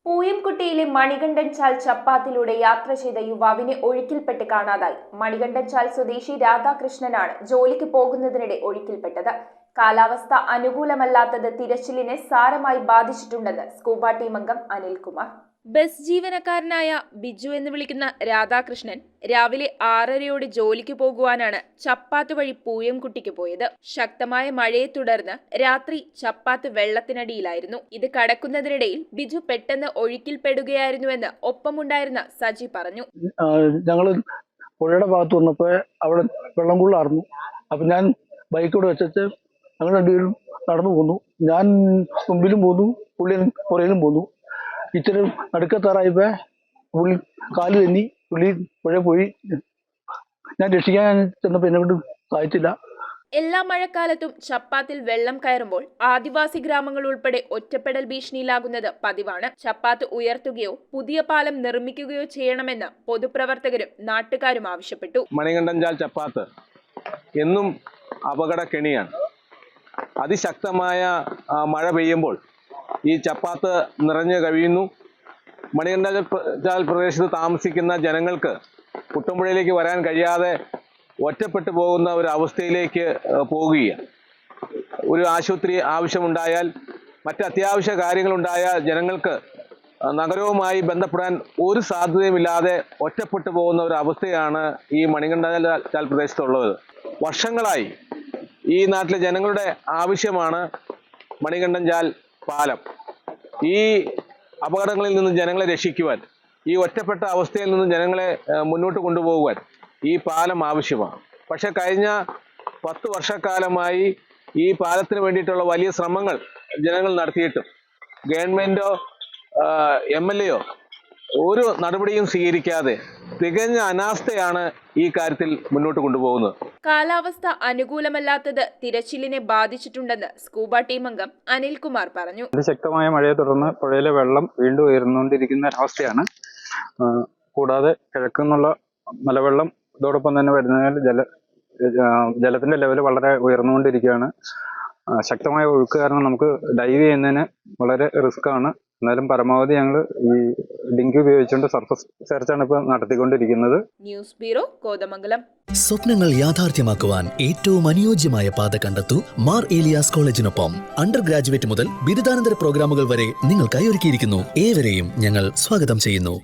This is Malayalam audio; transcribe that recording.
പൂയംകുട്ടിയിലെ മണികണ്ഠൻ ചാൽ ചപ്പാത്തിലൂടെ യാത്ര ചെയ്ത യുവാവിനെ ഒഴുക്കിൽപ്പെട്ട് കാണാതായി. മണികണ്ഠൻ ചാൽ സ്വദേശി രാധാകൃഷ്ണനാണ് ജോലിക്ക് പോകുന്നതിനിടെ ഒഴുക്കിൽപ്പെട്ടത്. കാലാവസ്ഥ അനുകൂലമല്ലാത്തത് തിരച്ചിലിനെ സാരമായി ബാധിച്ചിട്ടുണ്ടെന്ന് സ്കൂബ ടീം അംഗം അനിൽകുമാർ. ബസ് ജീവനക്കാരനായ ബിജു എന്ന് വിളിക്കുന്ന രാധാകൃഷ്ണൻ രാവിലെ 6:30 ജോലിക്ക് പോകുവാനാണ് ചപ്പാത്ത് വഴി പൂയംകുട്ടിക്ക് പോയത്. ശക്തമായ മഴയെ തുടർന്ന് രാത്രി ചപ്പാത്ത് വെള്ളത്തിനടിയിലായിരുന്നു. ഇത് കടക്കുന്നതിനിടയിൽ ബിജു പെട്ടെന്ന് ഒഴുക്കിൽപ്പെടുകയായിരുന്നുവെന്ന് ഒപ്പമുണ്ടായിരുന്ന സജി പറഞ്ഞു. ഞങ്ങള് പുഴയുടെ ഭാഗത്ത് വന്നപ്പോ അവിടെ വെള്ളം കൂടുതലായിരുന്നു. അപ്പൊ ഞാൻ ബൈക്കോട് വെച്ചിട്ട് ഞങ്ങൾ രണ്ടുപേരും നടന്നു പോന്നു. ഞാൻ മുമ്പിലും പോന്നു, പുള്ളി പുറയിലും പോന്നു. ഇച്ചിരി നടുക്കത്താറായപ്പോ പുള്ളി കാല് തന്നെ പുള്ളി പുഴ പോയി. ഞാൻ രക്ഷിക്കാൻ ചെന്നപ്പോ എന്നെ കൊണ്ട് സാധിച്ചില്ല. എല്ലാ മഴക്കാലത്തും ചപ്പാത്തിൽ വെള്ളം കയറുമ്പോൾ ആദിവാസി ഗ്രാമങ്ങൾ ഉൾപ്പെടെ ഒറ്റപ്പെടൽ ഭീഷണിയിലാകുന്നത് പതിവാണ്. ചപ്പാത്ത് ഉയർത്തുകയോ പുതിയ പാലം നിർമ്മിക്കുകയോ ചെയ്യണമെന്ന് പൊതുപ്രവർത്തകരും നാട്ടുകാരും ആവശ്യപ്പെട്ടു. മണികണ്ഠൻ ചാൽ ചപ്പാത്ത് എന്നും അപകടക്കെണിയാണ്. അതിശക്തമായ മഴ പെയ്യുമ്പോൾ ഈ ചപ്പാത്ത് നിറഞ്ഞു കവിയുന്നു. മണികണ്ഠൻ ചാൽ പ്രദേശത്ത് താമസിക്കുന്ന ജനങ്ങൾക്ക് കുട്ടമ്പുഴയിലേക്ക് വരാൻ കഴിയാതെ ഒറ്റപ്പെട്ടു പോകുന്ന ഒരു അവസ്ഥയിലേക്ക് പോകുകയാണ്. ഒരു ആശുപത്രി ആവശ്യമുണ്ടായാൽ, മറ്റ് അത്യാവശ്യ കാര്യങ്ങളുണ്ടായാൽ ജനങ്ങൾക്ക് നഗരവുമായി ബന്ധപ്പെടാൻ ഒരു സാധ്യതയുമില്ലാതെ ഒറ്റപ്പെട്ടു പോകുന്ന ഒരു അവസ്ഥയാണ് ഈ മണികണ്ഠൻ ചാൽ പ്രദേശത്തുള്ളത്. വർഷങ്ങളായി ഈ നാട്ടിലെ ജനങ്ങളുടെ ആവശ്യമാണ് മണികണ്ഠൻ ചാൽ പാലം. ഈ അപകടങ്ങളിൽ നിന്ന് ജനങ്ങളെ രക്ഷിക്കുവാൻ, ഈ ഒറ്റപ്പെട്ട അവസ്ഥയിൽ നിന്ന് ജനങ്ങളെ മുന്നോട്ട് കൊണ്ടുപോകുവാൻ ഈ പാലം ആവശ്യമാണ്. പക്ഷെ കഴിഞ്ഞ 10 വർഷക്കാലമായി ഈ പാലത്തിന് വേണ്ടിയിട്ടുള്ള വലിയ ശ്രമങ്ങൾ ജനങ്ങൾ നടത്തിയിട്ടും ഗവൺമെന്റോ MLA ഒരു നടപടിയും സ്വീകരിക്കാതെ തികഞ്ഞ അനാസ്ഥയാണ് ഈ കാര്യത്തിൽ മുന്നോട്ട് കൊണ്ടുപോകുന്നത്. കാലാവസ്ഥ അനുകൂലമല്ലാത്തത് തിരച്ചിലിനെ ബാധിച്ചിട്ടുണ്ടെന്ന് സ്കൂബ ടീം അംഗം അനിൽകുമാർ പറഞ്ഞു. ശക്തമായ മഴയെ തുടർന്ന് പുഴയിലെ വെള്ളം വീണ്ടും ഉയർന്നുകൊണ്ടിരിക്കുന്ന ഒരവസ്ഥയാണ്. കൂടാതെ കിഴക്കുന്നുള്ള മലവെള്ളം ഇതോടൊപ്പം തന്നെ വരുന്നതിനാൽ ജലത്തിന്റെ ലെവൽ വളരെ ഉയർന്നുകൊണ്ടിരിക്കുകയാണ്. ശക്തമായ ഒഴുക്ക് കാരണം നമുക്ക് ഡൈവ് ചെയ്യുന്നതിന് വളരെ റിസ്ക് ആണ്. എന്നാലും പരമാവധി ഞങ്ങൾ ഈ ഡിങ്കി ഉപയോഗിച്ചുകൊണ്ട് സർഫസ് സെർച്ചാണ് ഇപ്പോൾ നടത്തിക്കൊണ്ടിരിക്കുന്നത്. News bureau, Kothamangalam. സ്വപ്നങ്ങൾ യാഥാർത്ഥ്യമാക്കുവാൻ ഏറ്റവും അനുയോജ്യമായ പാത കണ്ടെത്തൂ മാർ ഏലിയാസ് കോളേജിനൊപ്പം. അണ്ടർ ഗ്രാജുവേറ്റ് മുതൽ ബിരുദാനന്തര പ്രോഗ്രാമുകൾ വരെ നിങ്ങൾക്കായി ഒരുക്കിയിരിക്കുന്നു. ഏവരെയും ഞങ്ങൾ സ്വാഗതം ചെയ്യുന്നു.